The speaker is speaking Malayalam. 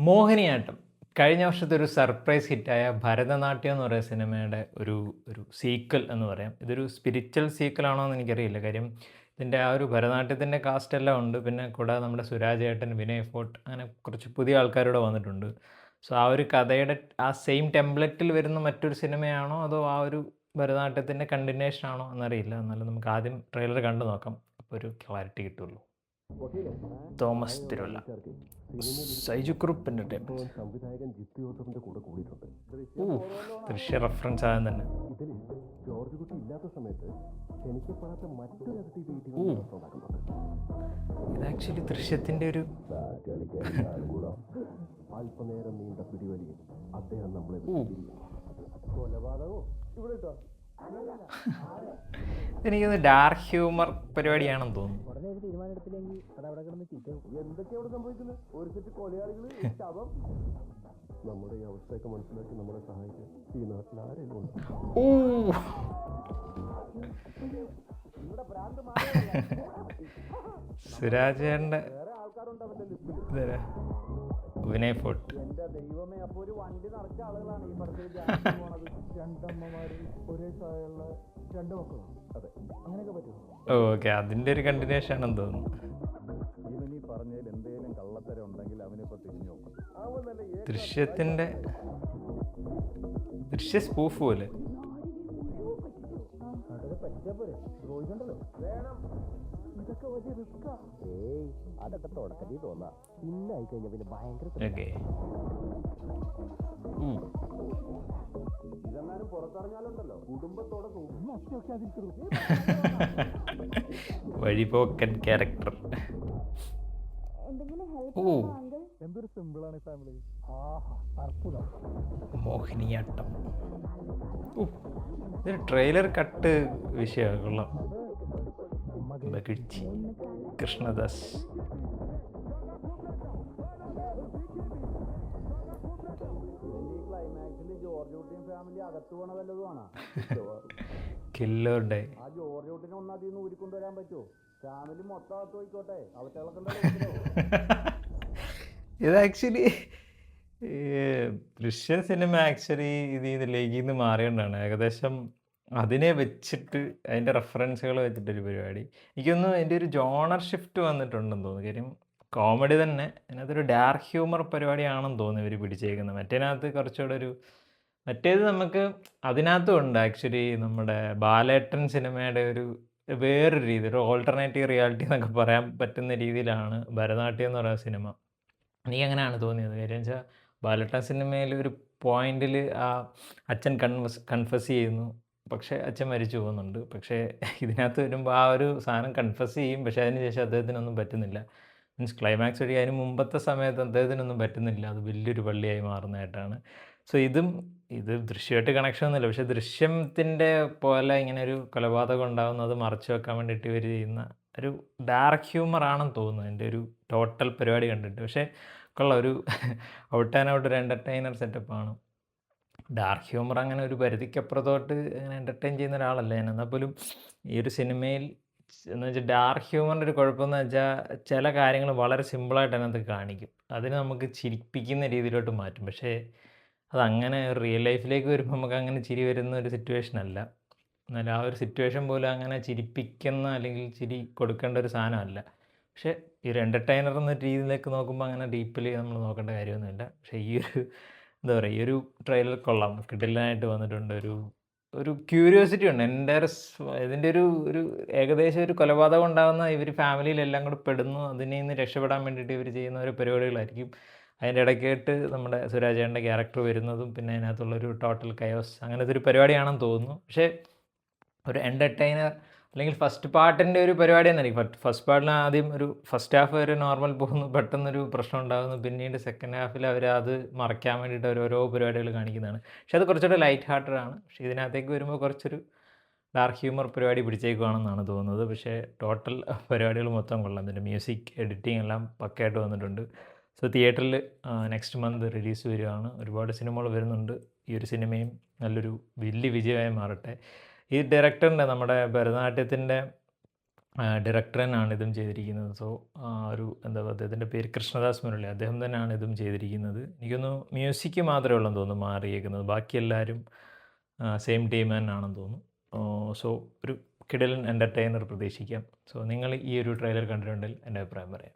മോഹിനിയാട്ടം കഴിഞ്ഞ വർഷത്തെ ഒരു സർപ്രൈസ് ഹിറ്റായ ഭരതനാട്യം എന്ന് പറയുന്ന സിനിമയുടെ ഒരു ഒരു സീക്വൽ എന്ന് പറയാം. ഇതൊരു സ്പിരിച്വൽ സീക്വൽ ആണോ എന്ന് എനിക്കറിയില്ല. കാര്യം ഇതിൻ്റെ ആ ഒരു ഭരതനാട്യത്തിൻ്റെ കാസ്റ്റ് എല്ലാം ഉണ്ട്. പിന്നെ കൂടാതെ നമ്മുടെ സുരാജ് ഏട്ടൻ, വിനയ് ഫോർട്ട് അങ്ങനെ കുറച്ച് പുതിയ ആൾക്കാരൂടെ വന്നിട്ടുണ്ട്. സോ ആ ഒരു കഥയുടെ ആ സെയിം ടെംപ്ലേറ്റിൽ വരുന്ന മറ്റൊരു സിനിമയാണോ അതോ ആ ഒരു ഭരതനാട്യത്തിൻ്റെ കണ്ടിന്യൂഷൻ ആണോ എന്നറിയില്ല. എന്നാലും നമുക്ക് ആദ്യം ട്രെയിലർ കണ്ടു നോക്കാം. അപ്പോൾ ഒരു ക്ലാരിറ്റി കിട്ടുള്ളൂ. Thomas Thiruvalla, Saiju group entertainment. സംവിധായകൻ ജിത്തു ജോസഫിന്റെ കൂടെ കൂടിയിട്ടുണ്ട്. ദൃശ്യ റെഫറൻസ് ആകാൻ തന്നെ. ഇതിൽ ജോർജ് കുട്ടി ഇല്ലാത്ത സമയത്ത് ക്ഷണിക്കപ്പെടാത്ത മറ്റൊരു അതിഥി ഉണ്ടാക്കുന്നുണ്ട്. ഇത് ആക്ച്വലി ദൃശ്യത്തിൻ്റെ ഒരു അല്പനേരം നീണ്ട പിടിവലിയിൽ അദ്ദേഹം നമ്മളെ കൊലപാതകവും ഇവിടെ ഇട്ടോ. എനിക്കൊന്ന് ഡാർക്ക് ഹ്യൂമർ പരിപാടിയാണെന്ന് തോന്നുന്നു. എന്തൊക്കെയാണ് സംഭവിക്കുന്നത്? ഒരു സെറ്റ് കൊലയാളികൾ ശവം. നമ്മുടെ ഈ അവസ്ഥയൊക്കെ മനസ്സിലാക്കി നമ്മളെ സഹായിക്കാൻ ഈ നാട്ടിൽ ആരെങ്കിലും ഉണ്ട്? സുരാജേന്റെ വിനയ് ഫോർട്ട്. എന്റെ ദൈവമേ, അപ്പൊ ഒരു വണ്ടി നിറച്ച ആളുകളാണ് ഈ പടത്തിൽ പോണത്. രണ്ടമ്മമാര് ഒരേ സായുള്ള രണ്ട് മക്കളാണ്. അതെ, അങ്ങനെയൊക്കെ പറ്റുമോ? ഓക്കെ, അതിന്റെ ഒരു കണ്ടിന്യൂഷൻ ആണെന്ന് തോന്നുന്നു. ഇവനീ പറഞ്ഞതിൽ എന്തെങ്കിലും കള്ളത്തരം ഉണ്ടെങ്കിൽ അവനിപ്പോ തിരിഞ്ഞു നോക്കും. ദൃശ്യത്തിന്റെ ദൃശ്യ സ്പൂഫ് പോലെ. അതൊക്കെ തുടക്കത്തിൽ തോന്നാം. ഇന്നായി കഴിഞ്ഞ പിന്നെ ഭയങ്കര ഓക്കെ. ഇതെന്നാലും പുറത്തിറങ്ങാലുണ്ടല്ലോ കുടുംബത്തോടെ വഴിപോക്കൻ ക്യാരക്ടർ. എന്തൊരു സിമ്പിളാണ് ഫാമിലി. മോഹിനിയാട്ടം. ഇതൊരു ട്രെയിലർ കട്ട് വിഷയമാണ്. കൊള്ളാം. ബഗിഴ്ചി, കൃഷ്ണദാസ്. Killer day. ആ ജോർജ് കുട്ടിനെ ഒന്നതിൽ നിന്ന് ഊരിക്കൊണ്ടുവരാൻ പറ്റുമോ? ഫാമിലി മൊത്തം അകത്ത് പോയിക്കോട്ടെ. ഇത് ആക്ച്വലി ദൃശ്യ സിനിമ ആക്ച്വലി ഇതിലേക്ക് നിന്ന് മാറിയോണ്ടാണ് ഏകദേശം അതിനെ വെച്ചിട്ട് അതിൻ്റെ റെഫറൻസുകൾ വെച്ചിട്ടൊരു പരിപാടി. എനിക്കൊന്ന് അതിൻ്റെ ഒരു ജോണർ ഷിഫ്റ്റ് വന്നിട്ടുണ്ടെന്ന് തോന്നുന്നു. കാര്യം കോമഡി തന്നെ അതിനകത്തൊരു ഡാർക്ക് ഹ്യൂമർ പരിപാടിയാണെന്ന് തോന്നുന്നു ഇവർ പിടിച്ചേക്കുന്നത്. മറ്റേതിനകത്ത് കുറച്ചുകൂടെ ഒരു മറ്റേത് നമുക്ക് അതിനകത്തും ഉണ്ട് ആക്ച്വലി നമ്മുടെ ബാലേട്ടൻ സിനിമയുടെ ഒരു വേറൊരു രീതി, ഒരു ഓൾട്ടർനേറ്റീവ് റിയാലിറ്റി എന്നൊക്കെ പറയാൻ പറ്റുന്ന രീതിയിലാണ് ഭരതനാട്യം എന്ന് പറയുന്ന സിനിമ. എനിക്കങ്ങനെയാണ് തോന്നിയത്. കാര്യം വെച്ചാൽ ബാലേട്ടൻ സിനിമയിൽ ഒരു പോയിന്റിൽ ആ അച്ഛൻ കൺഫസ് ചെയ്യുന്നു, പക്ഷേ അച്ഛൻ മരിച്ചു പോകുന്നുണ്ട്. പക്ഷേ ഇതിനകത്ത് വരുമ്പോൾ ആ ഒരു സാധനം കൺഫസ് ചെയ്യും, പക്ഷേ അതിന് ശേഷം അദ്ദേഹത്തിനൊന്നും പറ്റുന്നില്ല. മീൻസ് ക്ലൈമാക്സ് വഴി അതിന് മുമ്പത്തെ സമയത്ത് അദ്ദേഹത്തിനൊന്നും പറ്റുന്നില്ല. അത് വലിയൊരു പള്ളിയായി മാറുന്നതായിട്ടാണ്. സോ ഇത് ദൃശ്യമായിട്ട് കണക്ഷൻ ഒന്നുമില്ല. പക്ഷേ ദൃശ്യത്തിൻ്റെ പോലെ ഇങ്ങനെ ഒരു കൊലപാതകം ഉണ്ടാകുന്നത് മറച്ചു വെക്കാൻ വേണ്ടിയിട്ട് ഇവർ ചെയ്യുന്ന ഒരു ഡാർക്ക് ഹ്യൂമർ ആണെന്ന് തോന്നുന്നു എൻ്റെ ഒരു ടോട്ടൽ പരിപാടി കണ്ടിട്ട്. പക്ഷേ കൊള്ളാം, ഒരു ഔട്ട് ആൻഡ് ഔട്ട് ഒരു എൻ്റർടൈനർ സെറ്റപ്പാണ്. ഡാർക്ക് ഹ്യൂമർ അങ്ങനെ ഒരു പരിധിക്കപ്പുറത്തോട്ട് അങ്ങനെ എൻ്റർടൈൻ ചെയ്യുന്ന ഒരാളല്ല ഞാൻ. എന്നാൽ പോലും ഈ ഒരു സിനിമയിൽ എന്ന് വെച്ചാൽ ഡാർക്ക് ഹ്യൂമറിൻ്റെ ഒരു കുഴപ്പമെന്ന് വെച്ചാൽ ചില കാര്യങ്ങൾ വളരെ സിമ്പിളായിട്ട് അതിനകത്ത് കാണിക്കും. അതിന് നമുക്ക് ചിരിപ്പിക്കുന്ന രീതിയിലോട്ട് മാറ്റും. പക്ഷേ അതങ്ങനെ റിയൽ ലൈഫിലേക്ക് വരുമ്പോൾ നമുക്ക് അങ്ങനെ ചിരി വരുന്ന ഒരു സിറ്റുവേഷൻ അല്ല. എന്നാൽ ആ ഒരു സിറ്റുവേഷൻ പോലും അങ്ങനെ ചിരിപ്പിക്കുന്ന അല്ലെങ്കിൽ ചിരി കൊടുക്കേണ്ട ഒരു സാധനമല്ല. പക്ഷേ ഈ ഒരു എൻ്റർടൈനർ എന്ന രീതിയിലേക്ക് നോക്കുമ്പോൾ അങ്ങനെ ഡീപ്പിലി നമ്മൾ നോക്കേണ്ട കാര്യമൊന്നുമില്ല. പക്ഷേ ഈ ഒരു എന്താ പറയുക, ഈ ഒരു ട്രെയിലർ കൊള്ളാം, കിടിലനായിട്ട് വന്നിട്ടുണ്ട്. ഒരു ക്യൂരിയോസിറ്റി ഉണ്ട്. എൻ്റെ ഇതിൻ്റെ ഒരു ഏകദേശം ഒരു കൊലപാതകം ഉണ്ടാകുന്ന ഇവർ ഫാമിലിയിലെല്ലാം കൂടെ പെടുന്നു, അതിനെ നിന്ന് രക്ഷപ്പെടാൻ വേണ്ടിയിട്ട് ഇവർ ചെയ്യുന്ന ഒരു പരിപാടികളായിരിക്കും. അതിൻ്റെ ഇടയ്ക്കായിട്ട് നമ്മുടെ സുരാജേൻ്റെ ക്യാരക്ടർ വരുന്നതും പിന്നെ അതിനകത്തുള്ളൊരു ടോട്ടൽ കയോസ് അങ്ങനത്തെ ഒരു പരിപാടിയാണെന്ന് തോന്നുന്നു. പക്ഷേ ഒരു എൻ്റർടൈനർ അല്ലെങ്കിൽ ഫസ്റ്റ് പാർട്ടിൻ്റെ ഒരു പരിപാടി തന്നെയായിരിക്കും. ഫസ്റ്റ് പാർട്ടിൽ ആദ്യം ഒരു ഫസ്റ്റ് ഹാഫ് വരെ നോർമൽ പോകുന്നു, പെട്ടെന്നൊരു പ്രശ്നം ഉണ്ടാകുന്നു, പിന്നീട് സെക്കൻഡ് ഹാഫിൽ അവർ അത് മറയ്ക്കാൻ വേണ്ടിയിട്ട് ഓരോ പരിപാടികൾ കാണിക്കുന്നതാണ്. പക്ഷേ അത് കുറച്ചുകൂടെ ലൈറ്റ് ഹാർട്ടഡാണ്. പക്ഷേ ഇതിനകത്തേക്ക് വരുമ്പോൾ കുറച്ചൊരു ഡാർക്ക് ഹ്യൂമർ പരിപാടി പിടിച്ചേക്കുവാണെന്നാണ് തോന്നുന്നത്. പക്ഷേ ടോട്ടൽ പരിപാടികൾ മൊത്തം കൊള്ളാം. ഇതിൻ്റെ മ്യൂസിക് എഡിറ്റിംഗ് എല്ലാം പക്കയായിട്ട് വന്നിട്ടുണ്ട്. സോ തിയേറ്ററിൽ നെക്സ്റ്റ് മന്ത് റിലീസ് വരികയാണ്. ഒരുപാട് സിനിമകൾ വരുന്നുണ്ട്. ഈ ഒരു സിനിമയും നല്ലൊരു വലിയ വിജയമായി മാറട്ടെ. ഈ ഡയറക്ടറിൻ്റെ നമ്മുടെ ഭരതനാട്യത്തിൻ്റെ ഡയറക്ടർ തന്നെയാണ് ഇതും ചെയ്തിരിക്കുന്നത്. സോ ഒരു എന്താ പറയുക, അദ്ദേഹത്തിൻ്റെ പേര് കൃഷ്ണദാസ് മുരളി. അദ്ദേഹം തന്നെയാണ് ഇതും ചെയ്തിരിക്കുന്നത്. എനിക്കൊന്ന് മ്യൂസിക് മാത്രമേ ഉള്ളെന്ന് തോന്നുന്നു മാറിയേക്കുന്നത്. ബാക്കി എല്ലാവരും സെയിം ടീം തന്നെയാണെന്ന് തോന്നുന്നു. സോ ഒരു കിടിലൻ എൻ്റർടൈനർ പ്രതീക്ഷിക്കാം. സോ നിങ്ങൾ ഈ ഒരു ട്രെയിലർ കണ്ടിട്ടുണ്ടെങ്കിൽ എൻ്റെ അഭിപ്രായം പറയാം.